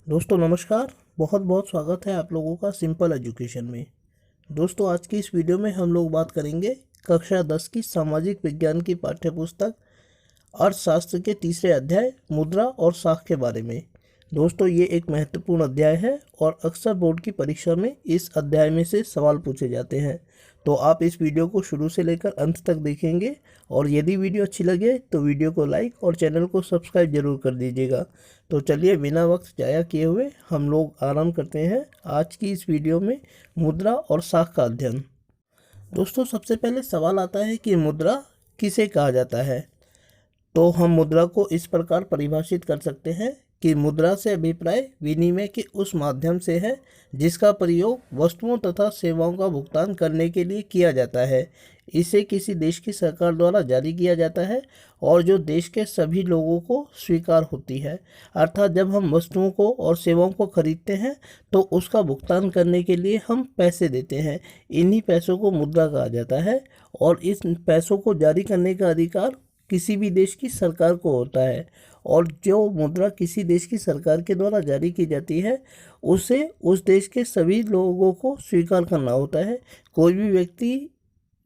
दोस्तों नमस्कार। बहुत बहुत स्वागत है आप लोगों का सिंपल एजुकेशन में। दोस्तों आज की इस वीडियो में हम लोग बात करेंगे कक्षा 10 की सामाजिक विज्ञान की पाठ्यपुस्तक अर्थशास्त्र के तीसरे अध्याय मुद्रा और साख के बारे में। दोस्तों ये एक महत्वपूर्ण अध्याय है और अक्सर बोर्ड की परीक्षा में इस अध्याय में से सवाल पूछे जाते हैं। तो आप इस वीडियो को शुरू से लेकर अंत तक देखेंगे और यदि वीडियो अच्छी लगे तो वीडियो को लाइक और चैनल को सब्सक्राइब जरूर कर दीजिएगा। तो चलिए बिना वक्त जाया किए हुए हम लोग आराम करते हैं आज की इस वीडियो में मुद्रा और साख का अध्ययन। दोस्तों सबसे पहले सवाल आता है कि मुद्रा किसे कहा जाता है। तो हम मुद्रा को इस प्रकार परिभाषित कर सकते हैं कि मुद्रा से अभिप्राय विनिमय के उस माध्यम से है जिसका प्रयोग वस्तुओं तथा सेवाओं का भुगतान करने के लिए किया जाता है। इसे किसी देश की सरकार द्वारा जारी किया जाता है और जो देश के सभी लोगों को स्वीकार होती है। अर्थात जब हम वस्तुओं को और सेवाओं को खरीदते हैं तो उसका भुगतान करने के लिए हम पैसे देते हैं। इन्हीं पैसों को मुद्रा कहा जाता है और इस पैसों को जारी करने का अधिकार किसी भी देश की सरकार को होता है। और जो मुद्रा किसी देश की सरकार के द्वारा जारी की जाती है उसे उस देश के सभी लोगों को स्वीकार करना होता है। कोई भी व्यक्ति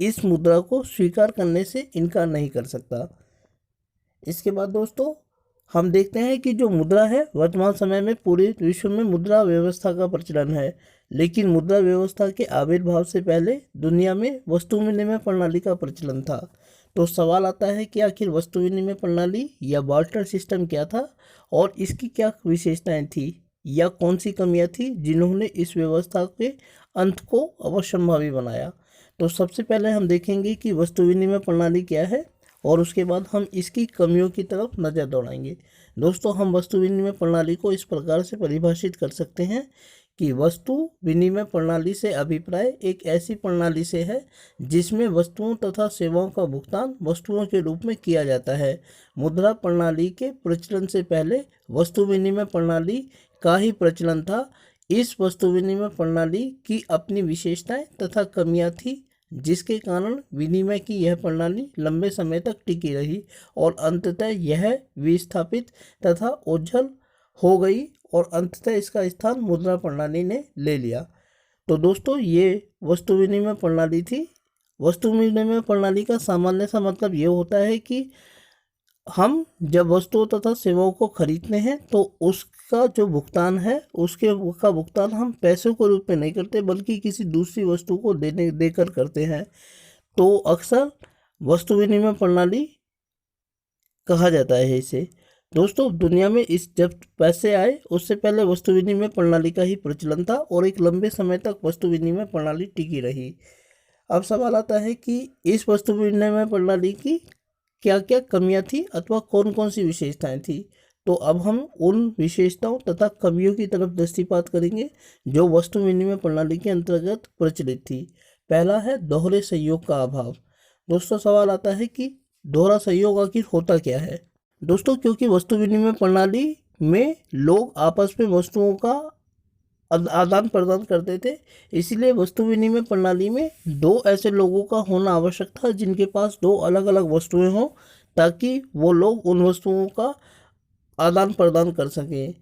इस मुद्रा को स्वीकार करने से इनकार नहीं कर सकता। इसके बाद दोस्तों हम देखते हैं कि जो मुद्रा है वर्तमान समय में पूरे विश्व में मुद्रा व्यवस्था का प्रचलन है। लेकिन मुद्रा व्यवस्था के आविर्भाव से पहले दुनिया में वस्तु विनिमय प्रणाली का प्रचलन था। तो सवाल आता है कि आखिर वस्तु विनिमय प्रणाली या बार्टर सिस्टम क्या था और इसकी क्या विशेषताएं थी या कौन सी कमियां थी जिन्होंने इस व्यवस्था के अंत को अवश्यंभावी बनाया। तो सबसे पहले हम देखेंगे कि वस्तु विनिमय प्रणाली क्या है और उसके बाद हम इसकी कमियों की तरफ नज़र दौड़ाएंगे। दोस्तों हम वस्तु विनिमय प्रणाली को इस प्रकार से परिभाषित कर सकते हैं कि वस्तु विनिमय प्रणाली से अभिप्राय एक ऐसी प्रणाली से है जिसमें वस्तुओं तथा सेवाओं का भुगतान वस्तुओं के रूप में किया जाता है। मुद्रा प्रणाली के प्रचलन से पहले वस्तु विनिमय प्रणाली का ही प्रचलन था। इस वस्तु विनिमय प्रणाली की अपनी विशेषताएं तथा कमियां थी जिसके कारण विनिमय की यह प्रणाली लंबे समय तक टिकी रही और अंततः यह विस्थापित तथा ओझल हो गई और अंततः इसका स्थान मुद्रा प्रणाली ने ले लिया। तो दोस्तों ये वस्तु विनिमय प्रणाली थी। वस्तु विनिमय प्रणाली का सामान्य सा मतलब ये होता है कि हम जब वस्तुओं तथा सेवाओं को खरीदते हैं तो उसका जो भुगतान है उसका भुगतान हम पैसों के रूप में नहीं करते बल्कि किसी दूसरी वस्तु को देकर करते हैं। तो अक्सर वस्तु विनिमय प्रणाली कहा जाता है इसे। दोस्तों दुनिया में जब पैसे आए उससे पहले वस्तु विनिमय प्रणाली का ही प्रचलन था और एक लंबे समय तक वस्तु विनिमय प्रणाली टिकी रही। अब सवाल आता है कि इस वस्तु विनिमय प्रणाली की क्या क्या कमियां थी अथवा कौन कौन सी विशेषताएं थी। तो अब हम उन विशेषताओं तथा कमियों की तरफ दृष्टिपात करेंगे जो वस्तु विनिमय प्रणाली के अंतर्गत प्रचलित थी। पहला है दोहरे सहयोग का अभाव। दोस्तों सवाल आता है कि दोहरा सहयोग आखिर होता क्या है। दोस्तों क्योंकि वस्तु विनिमय प्रणाली में लोग आपस में वस्तुओं का आदान प्रदान करते थे, इसलिए वस्तु विनिमय प्रणाली में दो ऐसे लोगों का होना आवश्यक था जिनके पास दो अलग अलग वस्तुएं हों ताकि वो लोग उन वस्तुओं का आदान प्रदान कर सकें।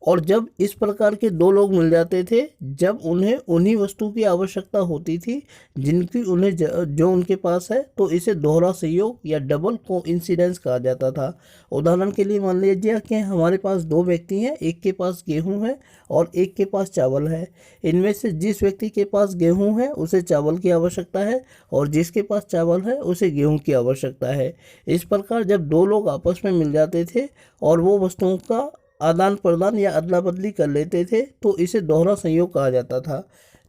और जब इस प्रकार के दो लोग मिल जाते थे जब उन्हें उन्हीं वस्तु की आवश्यकता होती थी जिनकी उन्हें जो उनके पास है तो इसे दोहरा सहयोग या डबल कोइंसिडेंस कहा जाता था। उदाहरण के लिए मान लीजिए कि हमारे पास दो व्यक्ति हैं, एक के पास गेहूं है और एक के पास चावल है। इनमें से जिस व्यक्ति के पास गेहूं है उसे चावल की आवश्यकता है और जिसके पास चावल है उसे गेहूं की आवश्यकता है। इस प्रकार जब दो लोग आपस में मिल जाते थे और वो वस्तुओं का आदान प्रदान या अदला बदली कर लेते थे तो इसे दोहरा संयोग कहा जाता था।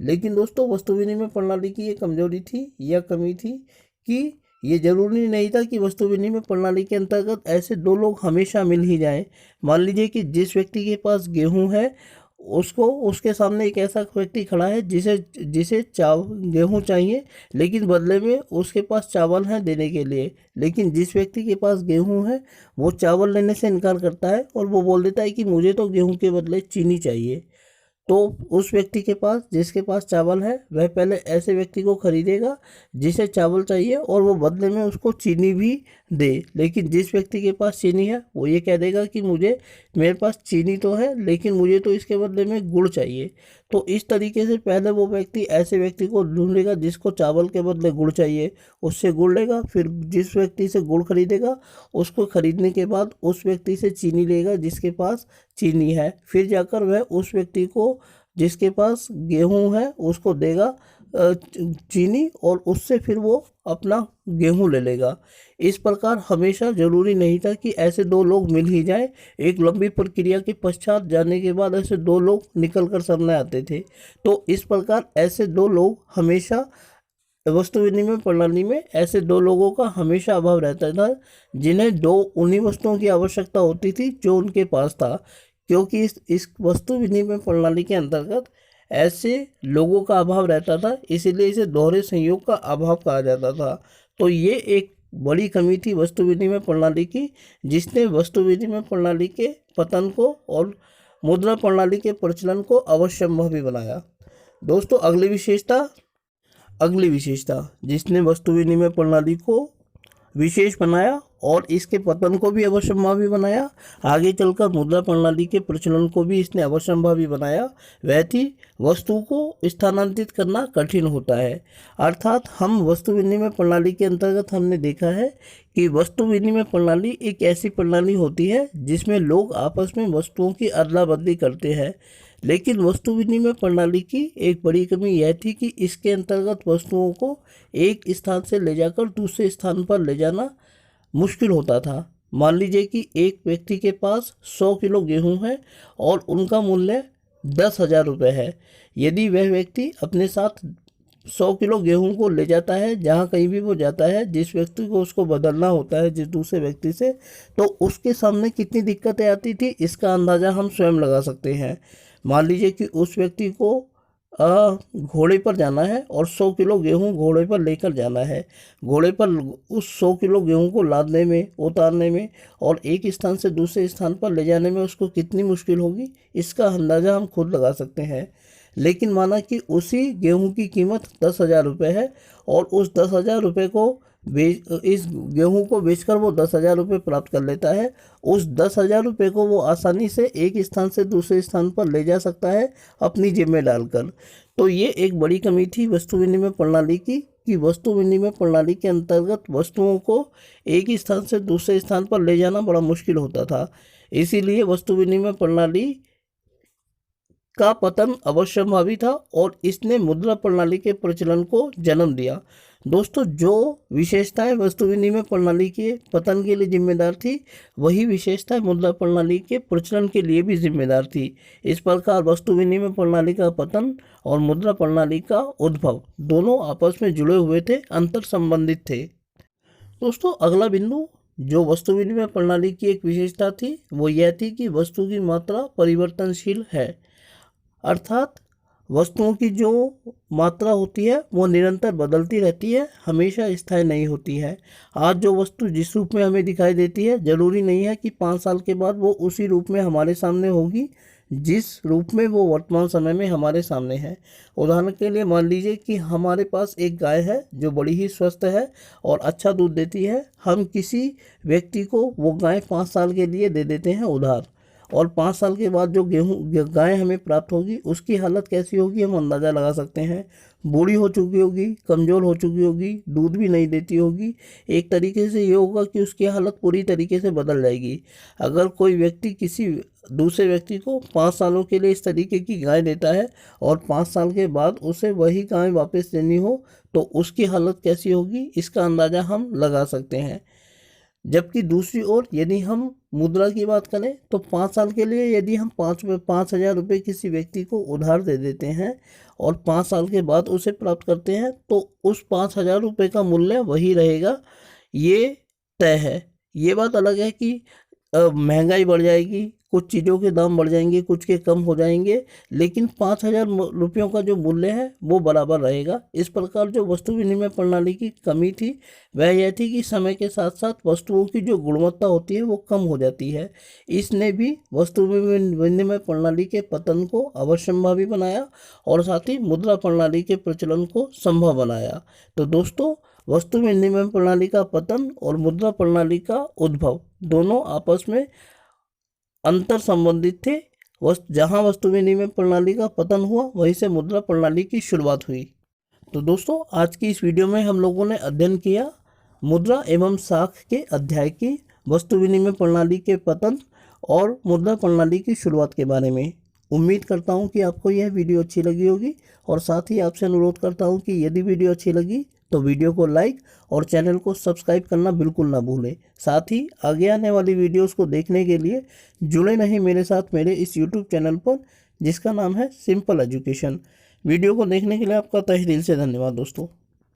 लेकिन दोस्तों वस्तु विनिमय प्रणाली की ये कमजोरी थी या कमी थी कि ये जरूरी नहीं था कि वस्तु विनिमय प्रणाली के अंतर्गत ऐसे दो लोग हमेशा मिल ही जाएं। मान लीजिए कि जिस व्यक्ति के पास गेहूं है उसको उसके सामने एक ऐसा व्यक्ति खड़ा है जिसे जिसे गेहूं चाहिए लेकिन बदले में उसके पास चावल है देने के लिए। लेकिन जिस व्यक्ति के पास गेहूं है वो चावल लेने से इनकार करता है और वो बोल देता है कि मुझे तो गेहूं के बदले चीनी चाहिए। तो उस व्यक्ति के पास, जिसके पास चावल है, वह पहले ऐसे व्यक्ति को खरीदेगा जिसे चावल चाहिए और वो बदले में उसको चीनी भी दे। लेकिन जिस व्यक्ति के पास चीनी है वो ये कह देगा कि मेरे पास चीनी तो है लेकिन मुझे तो इसके बदले में गुड़ चाहिए। तो इस तरीके से पहले वो व्यक्ति ऐसे व्यक्ति को ढूंढेगा जिसको चावल के बदले गुड़ चाहिए, उससे गुड़ लेगा। फिर जिस व्यक्ति से गुड़ खरीदेगा उसको खरीदने के बाद उस व्यक्ति से चीनी लेगा जिसके पास चीनी है। फिर जाकर वह उस व्यक्ति को जिसके पास गेहूं है उसको देगा चीनी, और उससे फिर वो अपना गेहूं ले लेगा। इस प्रकार हमेशा जरूरी नहीं था कि ऐसे दो लोग मिल ही जाएं। एक लंबी प्रक्रिया के पश्चात जाने के बाद ऐसे दो लोग निकल कर सामने आते थे। तो इस प्रकार ऐसे दो लोग हमेशा वस्तु विनिमय प्रणाली में ऐसे दो लोगों का हमेशा अभाव रहता था, जिन्हें दो उन्हीं वस्तुओं की आवश्यकता होती थी जो उनके पास था। क्योंकि इस वस्तु विनिमय प्रणाली के अंतर्गत ऐसे लोगों का अभाव रहता था, इसीलिए इसे दोहरे संयोग का अभाव कहा जाता था। तो ये एक बड़ी कमी थी वस्तु विनिमय प्रणाली की, जिसने वस्तु विनिमय प्रणाली के पतन को और मुद्रा प्रणाली के प्रचलन को अवश्यंभव भी बनाया। दोस्तों, अगली विशेषता जिसने वस्तु विनिमय प्रणाली को विशेष बनाया और इसके पतन को भी अवश्यंभावी बनाया, आगे चलकर मुद्रा प्रणाली के प्रचलन को भी इसने अवश्यंभावी बनाया, वह थी वस्तु को स्थानांतरित करना कठिन होता है। अर्थात हम वस्तु विनिमय प्रणाली के अंतर्गत हमने देखा है कि वस्तु विनिमय प्रणाली एक ऐसी प्रणाली होती है जिसमें लोग आपस में वस्तुओं की अदला बदली करते हैं। लेकिन वस्तु विनिमय प्रणाली की एक बड़ी कमी यह थी कि इसके अंतर्गत वस्तुओं को एक स्थान से ले जाकर दूसरे स्थान पर ले जाना मुश्किल होता था। मान लीजिए कि एक व्यक्ति के पास 100 किलो गेहूं है और उनका मूल्य 10,000 रुपये है। यदि वह व्यक्ति अपने साथ 100 किलो गेहूं को ले जाता है, जहां कहीं भी वो जाता है, जिस व्यक्ति को उसको बदलना होता है जिस दूसरे व्यक्ति से, तो उसके सामने कितनी दिक्कतें आती थी इसका अंदाज़ा हम स्वयं लगा सकते हैं। मान लीजिए कि उस व्यक्ति को घोड़े पर जाना है और 100 किलो गेहूं घोड़े पर लेकर जाना है। घोड़े पर उस 100 किलो गेहूं को लादने में, उतारने में और एक स्थान से दूसरे स्थान पर ले जाने में उसको कितनी मुश्किल होगी, इसका अंदाज़ा हम खुद लगा सकते हैं। लेकिन माना कि उसी गेहूं की कीमत 10,000 रुपये है और उस 10,000 रुपये को इस गेहूं को बेचकर वो 10,000 रुपये प्राप्त कर लेता है। उस 10,000 रुपये को वो आसानी से एक स्थान से दूसरे स्थान पर ले जा सकता है अपनी जेब में डालकर। तो ये एक बड़ी कमी थी वस्तु विनिमय प्रणाली की, कि वस्तु विनिमय प्रणाली के अंतर्गत वस्तुओं को एक स्थान से दूसरे स्थान पर ले जाना बड़ा मुश्किल होता था। इसीलिए वस्तु विनिमय प्रणाली का पतन अवश्यंभावी था और इसने मुद्रा प्रणाली के प्रचलन को जन्म दिया। दोस्तों, जो विशेषताएं वस्तु विनिमय प्रणाली के पतन के लिए जिम्मेदार थी, वही विशेषताएं मुद्रा प्रणाली के प्रचलन के लिए भी जिम्मेदार थी। इस प्रकार वस्तु विनिमय प्रणाली का पतन और मुद्रा प्रणाली का उद्भव दोनों आपस में जुड़े हुए थे, अंतर संबंधित थे। दोस्तों, अगला बिंदु जो वस्तु विनिमय प्रणाली की एक विशेषता थी वो यह थी कि वस्तु की मात्रा परिवर्तनशील है। अर्थात वस्तुओं की जो मात्रा होती है वो निरंतर बदलती रहती है, हमेशा स्थायी नहीं होती है। आज जो वस्तु जिस रूप में हमें दिखाई देती है, ज़रूरी नहीं है कि 5 साल के बाद वो उसी रूप में हमारे सामने होगी जिस रूप में वो वर्तमान समय में हमारे सामने है। उदाहरण के लिए मान लीजिए कि हमारे पास एक गाय है जो बड़ी ही स्वस्थ है और अच्छा दूध देती है। हम किसी व्यक्ति को वो गाय 5 साल के लिए दे देते हैं उधार, और 5 साल के बाद जो गाय हमें प्राप्त होगी उसकी हालत कैसी होगी हम अंदाज़ा लगा सकते हैं। बूढ़ी हो चुकी होगी, कमज़ोर हो चुकी होगी, दूध भी नहीं देती होगी। एक तरीके से ये होगा कि उसकी हालत पूरी तरीके से बदल जाएगी। अगर कोई व्यक्ति किसी दूसरे व्यक्ति को 5 सालों के लिए इस तरीके की गाय देता है और 5 साल के बाद उसे वही गाय वापस देनी हो तो उसकी हालत कैसी होगी इसका अंदाज़ा हम लगा सकते हैं। जबकि दूसरी ओर यदि हम मुद्रा की बात करें तो 5 साल के लिए यदि हम 5,000 रुपये किसी व्यक्ति को उधार दे देते हैं और 5 साल के बाद उसे प्राप्त करते हैं तो उस 5,000 रुपये का मूल्य वही रहेगा, ये तय है। ये बात अलग है कि महंगाई बढ़ जाएगी, कुछ चीज़ों के दाम बढ़ जाएंगे, कुछ के कम हो जाएंगे, लेकिन 5,000 रुपयों का जो मूल्य है वो बराबर रहेगा। इस प्रकार जो वस्तु विनिमय प्रणाली की कमी थी वह यह थी कि समय के साथ साथ वस्तुओं की जो गुणवत्ता होती है वो कम हो जाती है। इसने भी वस्तु विनिमय प्रणाली के पतन को अवश्यंभावी बनाया और साथ ही मुद्रा प्रणाली के प्रचलन को संभव बनाया। तो दोस्तों, वस्तु विनिमय प्रणाली का पतन और मुद्रा प्रणाली का उद्भव दोनों आपस में अंतर संबंधित थे। जहां वस्तु विनिमय प्रणाली का पतन हुआ वहीं से मुद्रा प्रणाली की शुरुआत हुई। तो दोस्तों, आज की इस वीडियो में हम लोगों ने अध्ययन किया मुद्रा एवं साख के अध्याय की वस्तु विनिमय प्रणाली के पतन और मुद्रा प्रणाली की शुरुआत के बारे में। उम्मीद करता हूं कि आपको यह वीडियो अच्छी लगी होगी और साथ ही आपसे अनुरोध करता हूं कि यदि वीडियो अच्छी लगी तो वीडियो को लाइक और चैनल को सब्सक्राइब करना बिल्कुल ना भूलें। साथ ही आगे आने वाली वीडियोस को देखने के लिए जुड़े रहें मेरे साथ मेरे इस यूट्यूब चैनल पर, जिसका नाम है सिंपल एजुकेशन। वीडियो को देखने के लिए आपका तहे दिल से धन्यवाद दोस्तों।